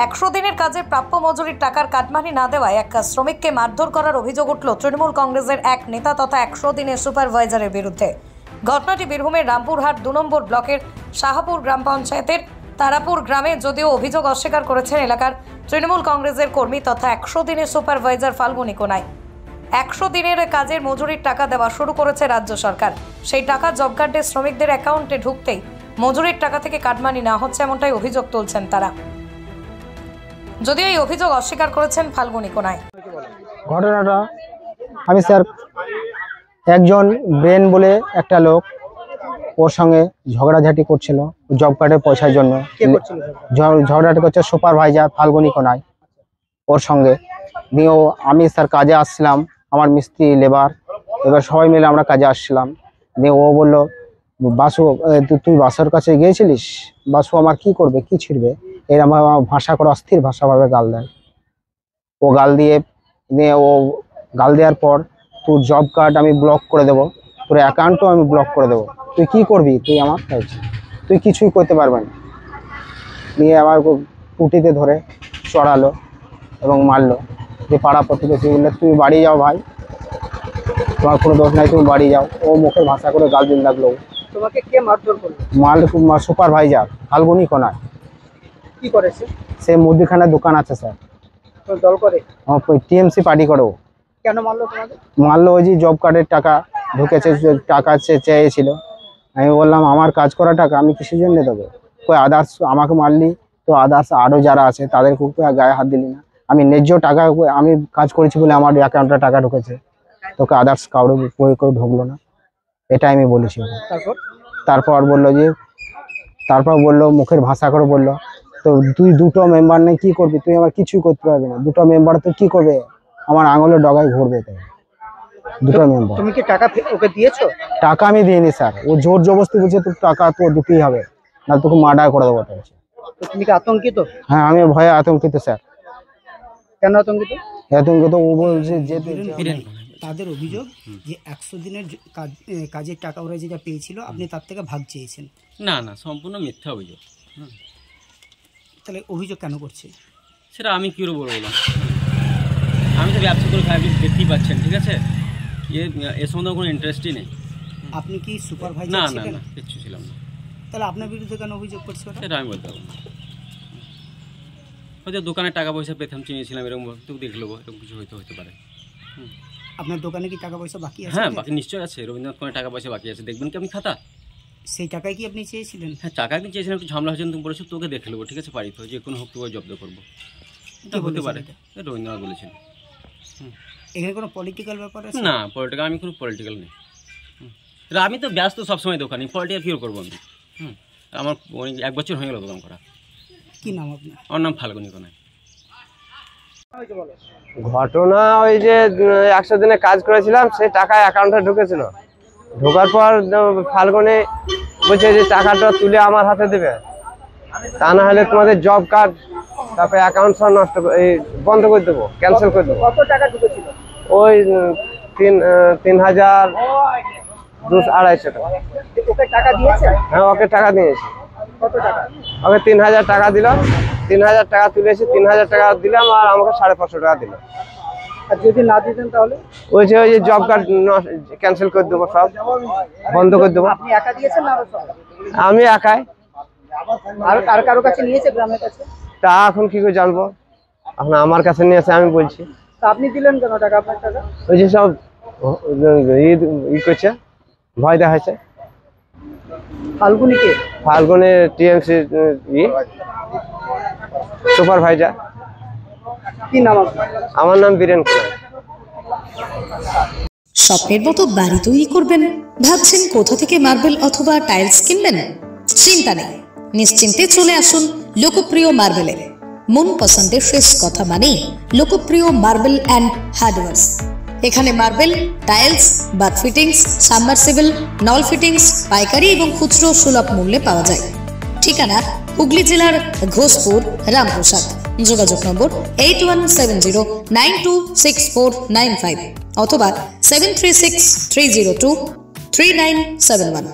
100 দিনের কাজের প্রাপ্য মজুরির টাকার কাটমানি না দেওয়ায় এক শ্রমিককে মারধর করার অভিযোগ উঠল তৃণমূল কংগ্রেসের এক নেতা তথা 100 দিনের সুপারভাইজারের বিরুদ্ধে। ঘটনাটি বীরভূমের রামপুরহাট 2 নম্বর ব্লকের শাহপুর গ্রাম পঞ্চায়েতের তারাপুর গ্রামে। যদিও অভিযোগ অস্বীকার করেছেন এলাকার তৃণমূল কংগ্রেসের কর্মী তথা 100 দিনের সুপারভাইজার ফাল্গুনী কোনাই। 100 দিনের কাজের মজুরির টাকা দেওয়া শুরু করেছে রাজ্য সরকার। সেই টাকা জব কার্ডে শ্রমিকদের অ্যাকাউন্টে ঢুকতেই মজুরির টাকা থেকে কাটমানি না হচ্ছে এমনটাই অভিযোগ তুলছেন তারা। যদিও এই অভিযোগ অস্বীকার করেছেন ফাল্গুনী কোনাই। ঘটনাটা আমি স্যার একজন ব্রেন বলে একটা লোক ওর সঙ্গে ঝগড়াঝাটি করছিল জব কার্ডের পয়সার জন্য। ঝগড়াটি করছে সুপারভাইজার ফাল্গুনী কোনাই ওর সঙ্গে নিয়ে। আমি স্যার কাজে আসছিলাম, আমার মিস্ত্রি লেবার এবার সবাই মিলে আমরা কাজে আসছিলাম। দিয়ে ও বললো, বাসু তুই বাসুর কাছে গিয়েছিলিস? বাসু আমার কি করবে, কি ছিড়বে, এরকম ভাষা করে অস্থির ভাষাভাবে গাল দেয়। ও গাল দিয়ে ও গাল দেওয়ার পর তোর জব কার্ড আমি ব্লক করে দেবো, তোর অ্যাকাউন্টও আমি ব্লক করে দেবো, তুই কি করবি, তুই আমার তুই কিছুই করতে পারবে না। নিয়ে আমার কুটিতে ধরে চড়ালো এবং মারলো। যে পাড়া প্রতিবেশী বললে, তুই বাড়ি যাও ভাই, তোমার কোনো দোষ নাই, তুমি বাড়ি যাও। ও মুখের ভাষা করে গাল দিন লাগলো। তোমাকে কে মারধর করলো? সুপারভাইজার ফাল্গুনী কোনাই। কি করেছে? সে মুদিখানার দোকান আছে স্যার, দল করে টিএমসি পার্টি করে। ও কেন মারলো তোমাকে? মারলো ওই যে জব কার্ডের টাকা ঢুকেছে, টাকা চেয়েছিল। আমি বললাম আমার কাজ করা টাকা আমি কিসের জন্য দেবো? কই আদার্স আমাকে মারলি তো আদার্স আরও যারা আছে তাদের খুব গায়ে হাত দিলি না। আমি ন্যায্য টাকা আমি কাজ করেছি বলে আমার অ্যাকাউন্টে টাকা ঢুকেছে, তোকে আদার্স কাউরে প্রয়োগ করে ঢুকলো না, এটা আমি বলেছি। তারপর বললো মুখের ভাষা করে বললো, তো তুই দুটো মেম্বার নেই কি করবি, তুই আমার কিছুই করতে পারবি না, দুটো মেম্বার তো কি করবে, আমার আঙুলের ডগায় ঘুরবে। তাই দুটো মেম্বার। তুমি কি টাকা ওকে দিয়েছো? টাকা আমি দিইনি স্যার, ও জোর জবরদস্তি বলছে তোর টাকা তো দিতেই হবে, না তোকে মার্ডার করে দেবো। তুমি কি আতঙ্কিত? হ্যাঁ আমি ভয়ে আতঙ্কিত স্যার। কেন আতঙ্কিত? আতঙ্কিত ও বলছে যে তাদের অভিযোগ যে 100 দিনের কাজের টাকা ওরা যেটা পেয়েছিল আপনি তার থেকে ভাগ চেয়েছেন। না না, সম্পূর্ণ মিথ্যা অভিযোগ। তাহলে অভিযোগ কেন করছে সেটা আমি কি করে বললাম? আমি তো ব্যবসা করে খাই, আপনি দেখতেই পাচ্ছেন, ঠিক আছে? এর সম্বন্ধে কোনো ইন্টারেস্টই নেই। আপনি কি সুপারভাইজার? না না না, কিচ্ছু ছিলাম না। তাহলে আপনার বিরুদ্ধে কেন অভিযোগ করছে? সেটা আমি বলতে পারবো না। হয়তো দোকানে টাকা পয়সা পেতাম, চিনিয়েছিলাম, এরকম তো দেখলো, এরকম কিছু হতে পারে। আপনার দোকানে কি টাকা পয়সা বাকি আছে? হ্যাঁ বাকি নিশ্চয়ই আছে, রবীন্দ্রনাথ কোনো টাকা পয়সা বাকি আছে, দেখবেন কি আপনি খাতা? সেই টাকায় কি আপনি চেয়েছিলেন? হ্যাঁ টাকা আপনি চেয়েছিলেন, একটু ঝামেলা হয়েছেন, তুমি বলেছো তোকে দেখে নেবো, ঠিক আছে, পারি তো যে কোনো হোক তোকে জব্দ করবো, এটা হতে পারে। রবীন্দ্রনাথ বলেছেন। এখানে কোনো পলিটিক্যাল ব্যাপার আছে? না পলিটিক্যাল, আমি কোনো পলিটিক্যাল নেই। আমি তো ব্যস্ত সবসময় দোকানে, পলিটিক্যাল কী করবো আমি? আমার 1 বছর হয়ে গেল দোকান করা। কি নাম আপনার? আমার নাম ফাল্গুনী কোনাই। ঘটনা ওই যে 100 দিনে কাজ করেছিলাম, সেই টাকা অ্যাকাউন্টে ঢুকেছিল। ঢোকার পর ফাল্গুনী বলছে যে টাকাটা তুলে আমার হাতে দেবে, তা না হলে তোমাদের জব কার্ড তারপরে অ্যাকাউন্ট সব নষ্ট বন্ধ করে দেবো, ক্যান্সেল করে দেবো। কত টাকা ঢুকেছিল? ওই 3,200-2,500 টাকা। ওকে টাকা দিয়েছে? হ্যাঁ ওকে টাকা দিয়েছি। কত টাকা? ওকে 3,000 টাকা দিলাম, 3,000 টাকা তুলেছি, 3,000 টাকা দিলাম আর আমাকে 550 টাকা দিল। আর যদি না দিতেন তাহলে? ওই যে জব কার্ড ক্যান্সেল করে দেবো, সব বন্ধ করে দেবো। আপনি একা দিয়েছেন না আরো সব? আমি একাই। আর কারো কাছে নিয়েছে গ্রামের কাছে? তা এখন কি করে জানবো, এখন আমার কাছে নিয়েছে আমি বলছি। তা আপনি দিলেন কেন টাকা? আপনার টাকা ওই যে সব করছে, ভয় দেখাচ্ছে। ফাল্গুনী কে? ফাল্গুনী টিএমসি সুপারভাইজার। কি নাম আপনার? আমার নাম বীরেন কোনাই। স্বপ্নের মতো বাড়ি তৈরি করবেন? ভাবছেন কোথা থেকে মার্বেল অথবা টাইলস কিনবেন? চিন্তা নেই, নিশ্চিন্তে চলে আসুন লোকপ্রিয় মার্বেলে। মন পছন্দের শেষ কথা মানেই লোকপ্রিয় মার্বেল অ্যান্ড হার্ডওয়্যার্স। এখানে marble, tiles, bath fittings, submersible, নল ফিটিংস পাইকারি এবং খুচরো সুলভ মূল্যে পাওয়া যায়। ঠিকানা হুগলি জেলার ঘোষপুর, রামপ্রসাদ। যোগাযোগ নম্বর 8170926495 অথবা 7363023971।